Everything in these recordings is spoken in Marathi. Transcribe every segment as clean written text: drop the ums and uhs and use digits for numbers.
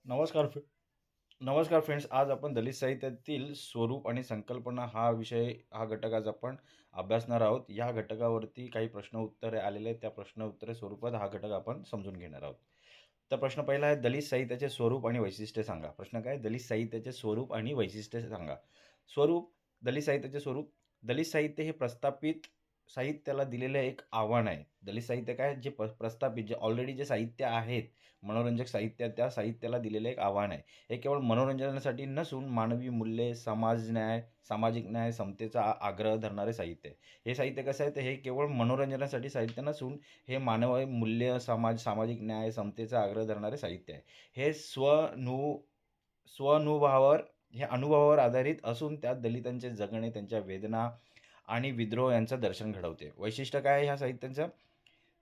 नमस्कार नमस्कार फ्रेंड्स. आज आपण दलित साहित्यातील स्वरूप आणि संकल्पना हा घटक आज आपण अभ्यासणार आहोत. या घटकावरती काही प्रश्न उत्तरे आलेले आहेत. त्या प्रश्न उत्तरे स्वरूपात हा घटक आपण समजून घेणार आहोत. तर प्रश्न पहिला आहे, दलित साहित्याचे स्वरूप आणि वैशिष्ट्य सांगा. प्रश्न काय? दलित साहित्याचे स्वरूप आणि वैशिष्ट्य सांगा. स्वरूप, दलित साहित्याचे स्वरूप. दलित साहित्य हे प्रस्थापित साहित्याला दिलेलं एक आव्हान आहे. दलित साहित्य काय? जे प्रस्थापित, जे ऑलरेडी जे साहित्य आहेत, मनोरंजक साहित्य, त्या साहित्याला दिलेलं एक आव्हान आहे. हे केवळ मनोरंजनासाठी नसून मानवी मूल्ये, सामाजिक न्याय, समतेचा आग्रह धरणारे साहित्य आहे. हे साहित्य कसं आहे, तर हे केवळ मनोरंजनासाठी साहित्य नसून हे मानवी मूल्य, सामाजिक न्याय, समतेचा आग्रह धरणारे साहित्य आहे. हे स्वअनुभवावर हे अनुभवावर आधारित असून त्यात दलितांचे जगणे, त्यांच्या वेदना आणि विद्रोह यांचं दर्शन घडवते. वैशिष्ट्य काय आहे ह्या साहित्याचं?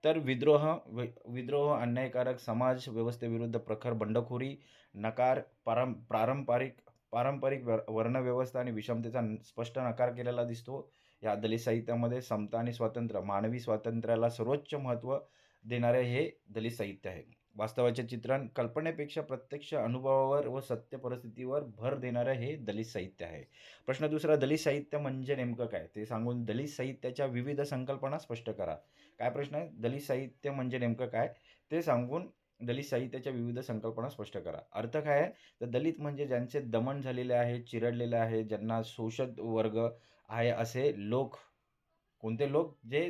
तर विद्रोह, अन्यायकारक समाज व्यवस्थेविरुद्ध प्रखर बंडखोरी, नकार, पारंपरिक पारंपरिक वर्णव्यवस्था आणि विषमतेचा स्पष्ट नकार केलेला दिसतो. या दलित साहित्यामध्ये समता आणि स्वातंत्र्य, मानवी स्वातंत्र्याला सर्वोच्च महत्त्व देणारे हे दलित साहित्य आहे. वास्तवाचे चित्रण, कल्पनेपेक्षा प्रत्यक्ष अनुभवावर व सत्य परिस्थितीवर भर देणारं हे दलित साहित्य आहे. प्रश्न दुसरा, दलित साहित्य म्हणजे नेमकं काय ते सांगून दलित साहित्याच्या विविध संकल्पना स्पष्ट करा. काय प्रश्न आहे? दलित साहित्य म्हणजे नेमकं काय ते सांगून दलित साहित्याच्या विविध संकल्पना स्पष्ट करा. अर्थ काय आहे? तर दलित म्हणजे ज्यांचे दमन झालेले आहे, चिरडलेले आहे, ज्यांना शोषित वर्ग आहे असे लोक. कोणते लोक? जे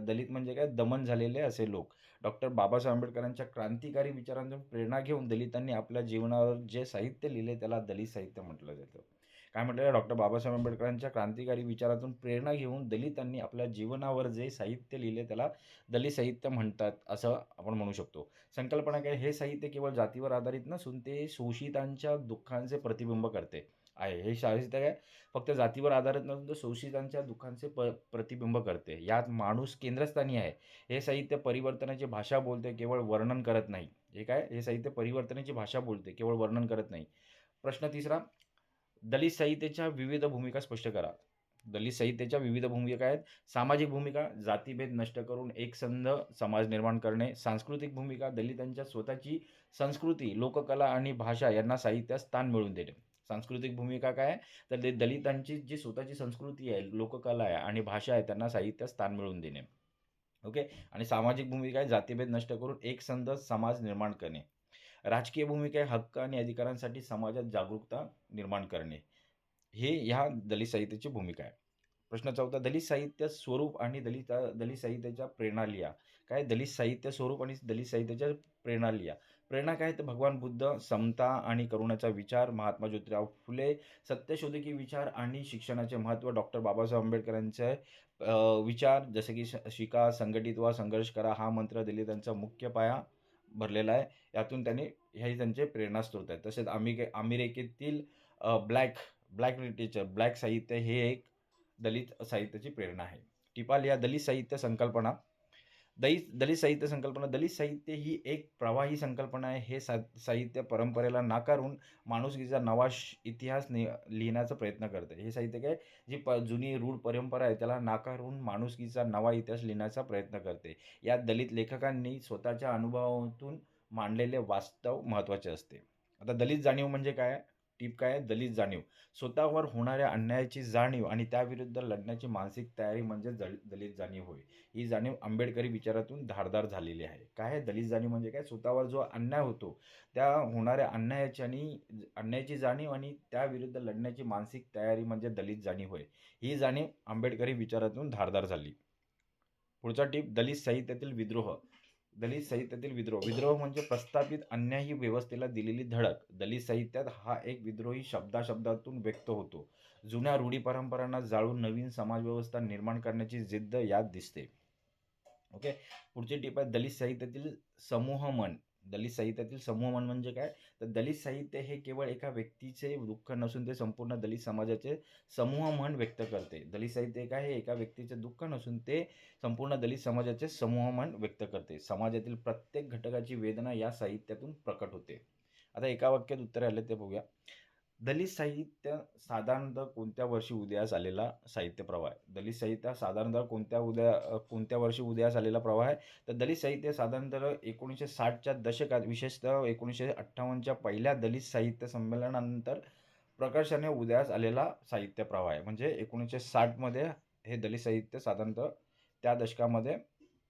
दलित म्हणजे काय? दमन झालेले असे लोक. डॉक्टर बाबासाहेब आंबेडकरांच्या क्रांतिकारी विचारांतून प्रेरणा घेऊन दलितांनी आपल्या जीवनावर जे साहित्य लिहिले त्याला दलित साहित्य म्हटलं जातं. काय म्हटलं? डॉक्टर बाबासाहेब आंबेडकरांच्या क्रांतिकारी विचारातून प्रेरणा घेऊन दलितांनी आपल्या जीवनावर जे साहित्य लिहिले त्याला दलित साहित्य म्हणतात, असं आपण म्हणू शकतो. संकल्पना काय? हे साहित्य केवळ जातीवर आधारित नसून ते शोषितांच्या दुःखांचे प्रतिबिंब करते आहे. हे साहित्य काय? फक्त जातीवर आधारित नसून तो शोषितांच्या दुःखांचे प्रतिबिंब करते. यात माणूस केंद्रस्थानी आहे. हे साहित्य परिवर्तनाची भाषा बोलते, केवळ वर्णन करत नाही. हे काय? हे साहित्य परिवर्तनाची भाषा बोलते, केवळ वर्णन करत नाही. प्रश्न तिसरा, दलित साहित्याच्या विविध भूमिका स्पष्ट करा. दलित साहित्याच्या विविध भूमिका आहेत. सामाजिक भूमिका, जातीभेद नष्ट करून एकसंध समाज निर्माण करणे. सांस्कृतिक भूमिका, दलितांच्या स्वतःची संस्कृती, लोककला आणि भाषा यांना साहित्यात स्थान मिळवून देणे. सांस्कृतिक भूमिका काय आहे? तर दलितांची जी स्वतःची संस्कृती आहे, लोककला आहे आणि भाषा आहे, त्यांना साहित्यात स्थान मिळवून देणे. ओके. आणि सामाजिक भूमिका आहे, जातीभेद नष्ट करून एकसंध समाज निर्माण करणे. राजकीय भूमिका आहे, हक्क आणि अधिकारांसाठी समाजात जागरूकता निर्माण करणे. हे ह्या दलित साहित्याची भूमिका आहे. प्रश्न चौथा, दलित साहित्य स्वरूप आणि दलित साहित्याच्या प्रेरणा लिहा. काय? दलित साहित्य स्वरूप आणि दलित साहित्याच्या प्रेरणा लिहा. प्रेरणा काय? तर भगवान बुद्ध, समता आणि करुणाचा विचार, महात्मा ज्योतिराव फुले, सत्यशोधकी विचार आणि शिक्षणाचे महत्त्व, डॉक्टर बाबासाहेब आंबेडकरांचे विचार जसे की शिका, संघटित व्हा, संघर्ष करा हा मंत्र दलितांचा मुख्य पाया भरलेला आहे. यातून त्यांनी हे त्यांचे प्रेरणास्त्रोत आहेत. तसेच अमेरिकेतील ब्लॅक ब्लॅक लिटरेचर, ब्लॅक साहित्य हे एक दलित साहित्याची प्रेरणा आहे. टिपा लिहा. दलित साहित्य संकल्पना. दलित साहित्य संकल्पना, दलित साहित्य ही एक प्रवाही संकल्पना आहे. हे साहित्य परंपरेला नाकारून माणुसकीचा नवा इतिहास लिहिण्याचा प्रयत्न करते. हे साहित्य काय? जी जुनी रूढ परंपरा आहे त्याला नाकारून माणुसकीचा नवा इतिहास लिहिण्याचा प्रयत्न करते. यात दलित लेखकांनी स्वतःच्या अनुभवातून मांडलेले वास्तव महत्त्वाचे असते. आता दलित जाणीव म्हणजे काय? टीप काय आहे? दलित जाणीव, स्वतःवर होणाऱ्या अन्यायाची जाणीव आणि त्याविरुद्ध लढण्याची मानसिक तयारी म्हणजे दलित जाणीव होय. ही जाणीव आंबेडकरी विचारातून धारदार झालेली आहे. काय आहे दलित जाणीव म्हणजे काय? स्वतःवर जो अन्याय होतो त्या होणाऱ्या अन्यायाची जाणीव आणि त्याविरुद्ध लढण्याची मानसिक तयारी म्हणजे दलित जाणीव होय. ही जाणीव आंबेडकरी विचारातून धारदार झाली. पुढचा टिप, दलित साहित्यातील विद्रोह. दलित साहित्यातील विद्रोह म्हणजे प्रस्थापित अन्यायी व्यवस्थेला दिलेली धडक. दलित साहित्यात हा एक विद्रोही शब्दाशब्दातून व्यक्त होतो. जुन्या रूढी परंपरांना जाळून नवीन समाजव्यवस्था निर्माण करण्याची जिद्द यात दिसते. ओके. पुढची टिप आहे, दलित साहित्यातील समूहमन. दलित साहित्यातील समूहमन म्हणजे काय? तर दलित साहित्य हे केवळ एका व्यक्तीचे दुःख नसून ते संपूर्ण दलित समाजाचे समूहमन व्यक्त करते. दलित साहित्य काय? हे एका व्यक्तीचे दुःख नसून ते संपूर्ण दलित समाजाचे समूहमन व्यक्त करते. समाजातील प्रत्येक घटकाची वेदना या साहित्यातून प्रकट होते. आता एका वाक्यात उत्तर आले ते बघूया. दलित साहित्य साधारणतः कोणत्या वर्षी उदयास आलेला साहित्य प्रवाह आहे? दलित साहित्य हा साधारणतः कोणत्या वर्षी उदयास आलेला प्रवाह आहे? तर दलित साहित्य साधारणतः 1960च्या दशकात, विशेषतः 1958च्या पहिल्या दलित साहित्य संमेलनानंतर प्रकर्षाने उदयास आलेला साहित्य प्रवाह आहे. म्हणजे 1960मध्ये हे दलित साहित्य साधारणतः त्या दशकामध्ये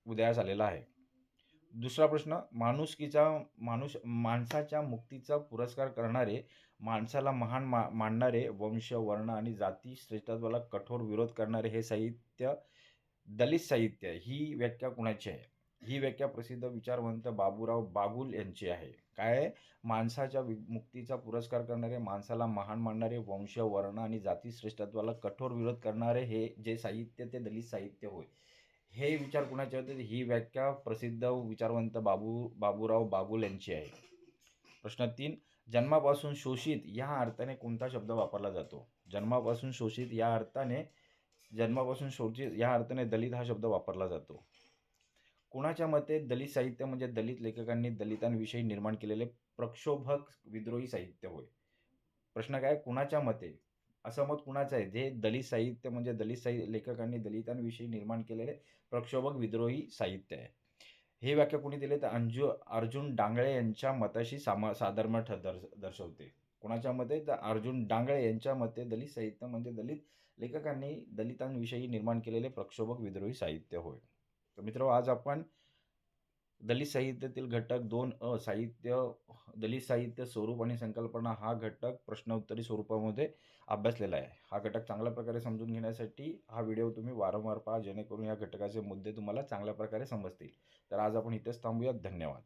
उदयास आलेला आहे. दुसरा प्रश्न, माणसाच्या मुक्तीचा पुरस्कार करणारे, माणसाला महान मानणारे, वंश, वर्ण आणि जाती श्रेष्ठत्वाला कठोर विरोध करणारे हे साहित्य दलित साहित्य, ही व्याख्या कुणाची आहे? ही व्याख्या प्रसिद्ध विचारवंत बाबूराव बागुल यांची आहे. काय आहे? माणसाच्या मुक्तीचा पुरस्कार करणारे, माणसाला महान मानणारे, वंश, वर्ण आणि जाती श्रेष्ठत्वाला कठोर विरोध करणारे हे जे साहित्य ते दलित साहित्य होय. हे विचार कुणाचे होते? ही व्याख्या प्रसिद्ध विचारवंत बाबूराव बागुल यांची आहे. प्रश्न 3, जन्मापासून शोषित या अर्थाने कोणता शब्द वापरला जातो? जन्मापासून शोषित या अर्थाने दलित हा शब्द वापरला जातो. कुणाच्या मते दलित साहित्य म्हणजे दलित लेखकांनी दलितांविषयी निर्माण केलेले प्रक्षोभक विद्रोही साहित्य होय. प्रश्न काय? कुणाच्या मते? असं मत कुणाचं आहे? जे दलित साहित्य म्हणजे लेखकांनी दलितांविषयी निर्माण केलेले प्रक्षोभक विद्रोही साहित्य आहे. हे व्याख्या कोणी दिले? तर अर्जुन डांगळे यांच्या मताशी साधर्म्य दर्शवते. कोणाच्या मते? तर अर्जुन डांगळे यांच्या मते दलित साहित्य म्हणजे दलित लेखकांनी दलितांविषयी निर्माण केलेले प्रक्षोभक विद्रोही साहित्य होय. तर मित्रांनो, आज आपण दलित साहित्यातील घटक 2 दलित साहित्य स्वरूप आणि संकल्पना हा घटक प्रश्नोत्तरी स्वरूपामध्ये अभ्यासलेला आहे. हा घटक चांगल्या प्रकारे समजून घेण्यासाठी हा व्हिडिओ तुम्ही वारंवार पहा, जेणेकरून या घटकाचे मुद्दे तुम्हाला चांगल्या प्रकारे समजतील. तर आज आपण इथेच थांबूयात. धन्यवाद.